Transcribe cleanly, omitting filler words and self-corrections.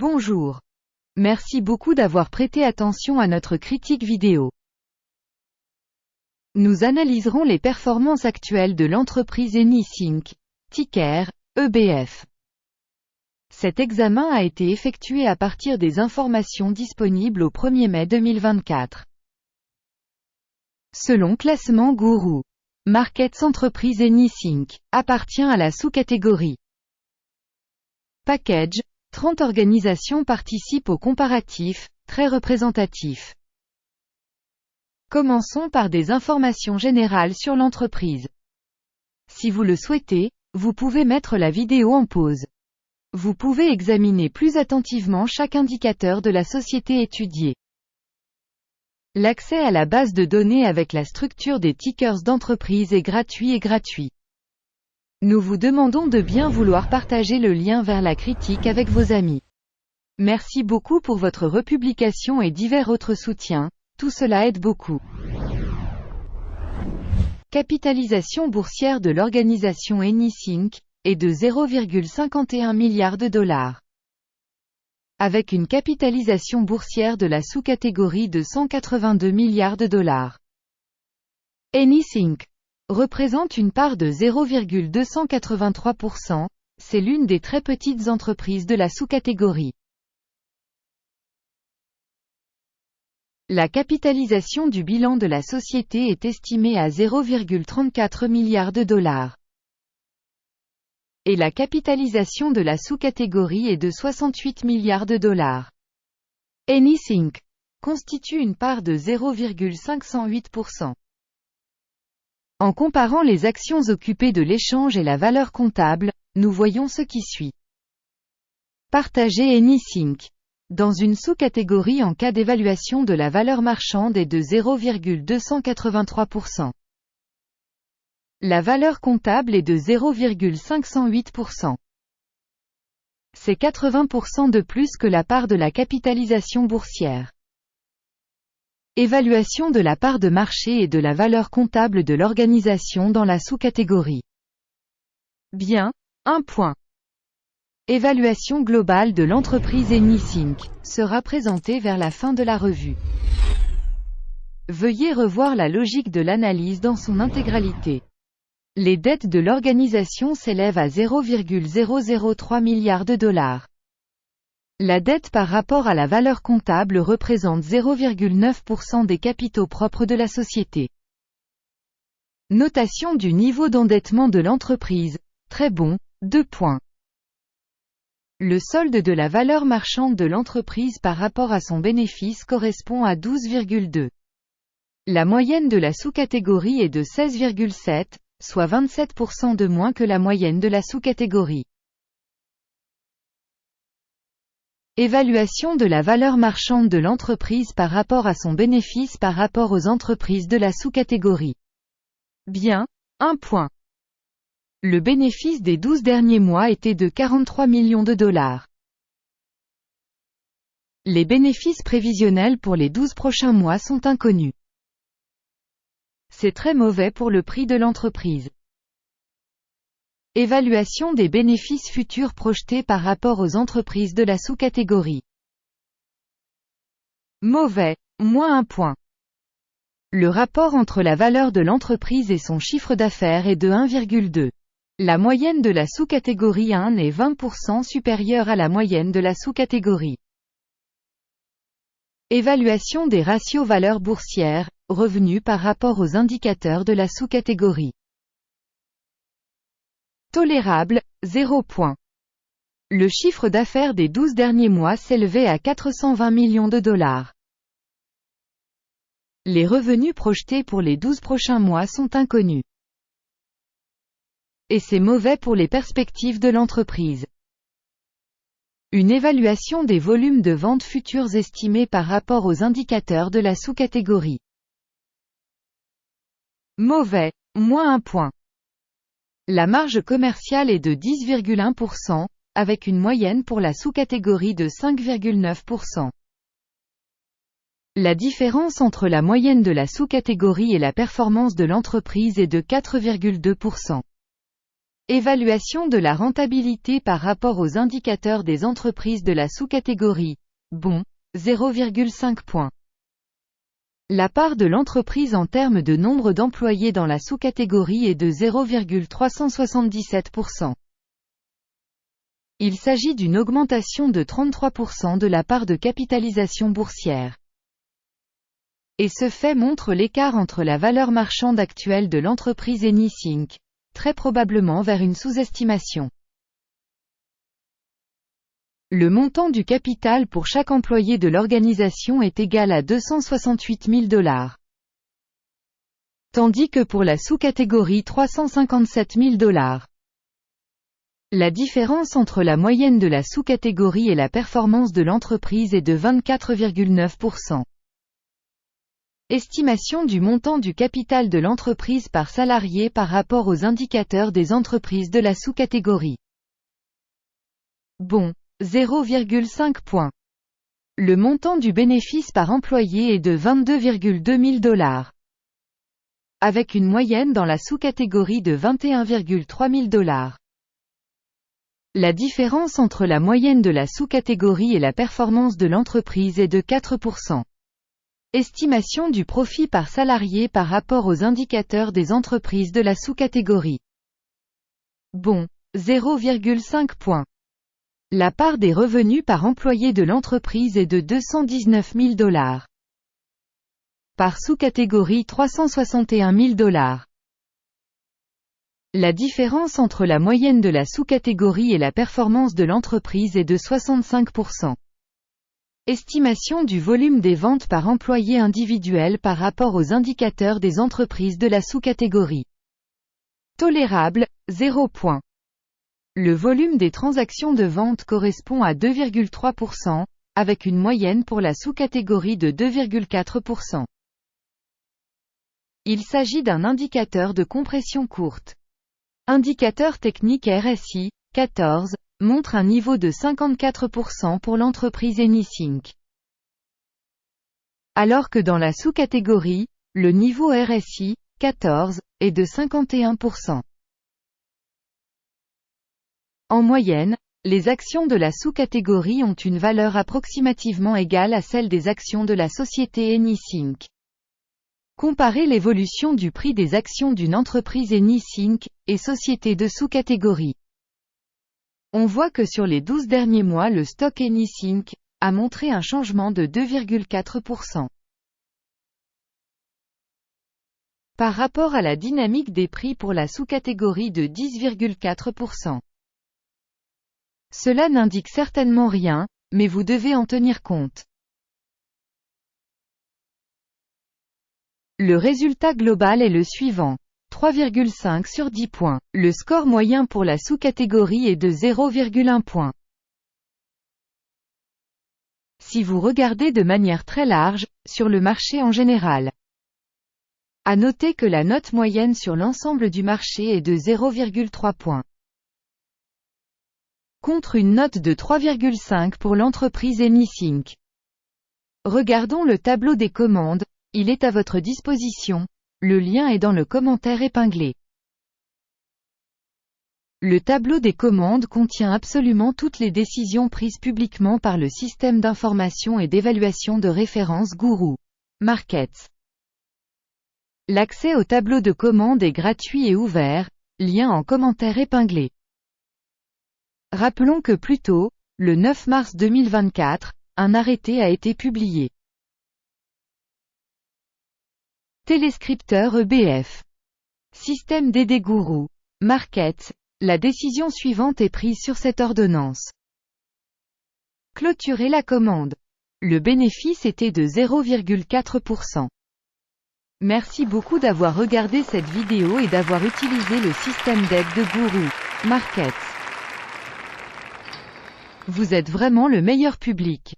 Bonjour. Merci beaucoup d'avoir prêté attention à notre critique vidéo. Nous analyserons les performances actuelles de l'entreprise Eni Inc., ticker EBF. Cet examen a été effectué à partir des informations disponibles au 1er mai 2024. Selon Classement Gourou, Markets Entreprise Eni Inc. appartient à la sous-catégorie Package. 30 organisations participent au comparatif, très représentatif. Commençons par des informations générales sur l'entreprise. Si vous le souhaitez, vous pouvez mettre la vidéo en pause. Vous pouvez examiner plus attentivement chaque indicateur de la société étudiée. L'accès à la base de données avec la structure des tickers d'entreprise est gratuit. Nous vous demandons de bien vouloir partager le lien vers la critique avec vos amis. Merci beaucoup pour votre republication et divers autres soutiens, tout cela aide beaucoup. Capitalisation boursière de l'organisation Eni Inc. est de 0,51 milliard de dollars. Avec une capitalisation boursière de la sous-catégorie de 182 milliards de dollars. Eni Inc. représente une part de 0,283%, c'est l'une des très petites entreprises de la sous-catégorie. La capitalisation du bilan de la société est estimée à 0,34 milliards de dollars. Et la capitalisation de la sous-catégorie est de 68 milliards de dollars. Eni Inc. constitue une part de 0,508%. En comparant les actions occupées de l'échange et la valeur comptable, nous voyons ce qui suit. Partager Eni Inc. dans une sous-catégorie en cas d'évaluation de la valeur marchande est de 0,283%. La valeur comptable est de 0,508%. C'est 80% de plus que la part de la capitalisation boursière. Évaluation de la part de marché et de la valeur comptable de l'organisation dans la sous-catégorie. Bien, 1 point. Évaluation globale de l'entreprise Eni Inc. sera présentée vers la fin de la revue. Veuillez revoir la logique de l'analyse dans son intégralité. Les dettes de l'organisation s'élèvent à 0,003 milliards de dollars. La dette par rapport à la valeur comptable représente 0,9% des capitaux propres de la société. Notation du niveau d'endettement de l'entreprise. Très bon, 2 points. Le solde de la valeur marchande de l'entreprise par rapport à son bénéfice correspond à 12,2. La moyenne de la sous-catégorie est de 16,7, soit 27% de moins que la moyenne de la sous-catégorie. Évaluation de la valeur marchande de l'entreprise par rapport à son bénéfice par rapport aux entreprises de la sous-catégorie. Bien, 1 point. Le bénéfice des 12 derniers mois était de 43 millions de dollars. Les bénéfices prévisionnels pour les 12 prochains mois sont inconnus. C'est très mauvais pour le prix de l'entreprise. Évaluation des bénéfices futurs projetés par rapport aux entreprises de la sous-catégorie. Mauvais, moins 1 point. Le rapport entre la valeur de l'entreprise et son chiffre d'affaires est de 1,2. La moyenne de la sous-catégorie 1 est 20% supérieure à la moyenne de la sous-catégorie. Évaluation des ratios valeurs boursières, revenus par rapport aux indicateurs de la sous-catégorie. Tolérable, 0 point. Le chiffre d'affaires des 12 derniers mois s'élevait à 420 millions de dollars. Les revenus projetés pour les 12 prochains mois sont inconnus. Et c'est mauvais pour les perspectives de l'entreprise. Une évaluation des volumes de ventes futures estimés par rapport aux indicateurs de la sous-catégorie. Mauvais, moins 1 point. La marge commerciale est de 10,1%, avec une moyenne pour la sous-catégorie de 5,9%. La différence entre la moyenne de la sous-catégorie et la performance de l'entreprise est de 4,2%. Évaluation de la rentabilité par rapport aux indicateurs des entreprises de la sous-catégorie. Bon, 0,5 points. La part de l'entreprise en termes de nombre d'employés dans la sous-catégorie est de 0,377%. Il s'agit d'une augmentation de 33% de la part de capitalisation boursière. Et ce fait montre l'écart entre la valeur marchande actuelle de l'entreprise et Eni Inc., très probablement vers une sous-estimation. Le montant du capital pour chaque employé de l'organisation est égal à 268 000 $. Tandis que pour la sous-catégorie 357 000 $. La différence entre la moyenne de la sous-catégorie et la performance de l'entreprise est de 24,9%. Estimation du montant du capital de l'entreprise par salarié par rapport aux indicateurs des entreprises de la sous-catégorie. Bon, 0,5 points. Le montant du bénéfice par employé est de 22,2 000 $. Avec une moyenne dans la sous-catégorie de 21,3 000 $. La différence entre la moyenne de la sous-catégorie et la performance de l'entreprise est de 4%. Estimation du profit par salarié par rapport aux indicateurs des entreprises de la sous-catégorie. Bon, 0,5 points. La part des revenus par employé de l'entreprise est de 219 000 $. Par sous-catégorie 361 000 $. La différence entre la moyenne de la sous-catégorie et la performance de l'entreprise est de 65%. Estimation du volume des ventes par employé individuel par rapport aux indicateurs des entreprises de la sous-catégorie. Tolérable, 0 points. Le volume des transactions de vente correspond à 2,3%, avec une moyenne pour la sous-catégorie de 2,4%. Il s'agit d'un indicateur de compression courte. Indicateur technique RSI, 14, montre un niveau de 54% pour l'entreprise Eni Inc. Alors que dans la sous-catégorie, le niveau RSI, 14, est de 51%. En moyenne, les actions de la sous-catégorie ont une valeur approximativement égale à celle des actions de la société Eni Inc. Comparez l'évolution du prix des actions d'une entreprise Eni Inc. et société de sous-catégorie. On voit que sur les 12 derniers mois le stock Eni Inc. a montré un changement de 2,4%. Par rapport à la dynamique des prix pour la sous-catégorie de 10,4%. Cela n'indique certainement rien, mais vous devez en tenir compte. Le résultat global est le suivant. 3,5 sur 10 points. Le score moyen pour la sous-catégorie est de 0,1 point. Si vous regardez de manière très large, sur le marché en général. À noter que la note moyenne sur l'ensemble du marché est de 0,3 points. Contre une note de 3,5 pour l'entreprise Eni Inc. Regardons le tableau des commandes, il est à votre disposition. Le lien est dans le commentaire épinglé. Le tableau des commandes contient absolument toutes les décisions prises publiquement par le système d'information et d'évaluation de référence Guru Markets. L'accès au tableau de commandes est gratuit et ouvert, lien en commentaire épinglé. Rappelons que plus tôt, le 9 mars 2024, un arrêté a été publié. Téléscripteur EBF. Système DD Guru Markets. La décision suivante est prise sur cette ordonnance. Clôturer la commande. Le bénéfice était de 0,4%. Merci beaucoup d'avoir regardé cette vidéo et d'avoir utilisé le système d'aide de Guru Markets. Vous êtes vraiment le meilleur public.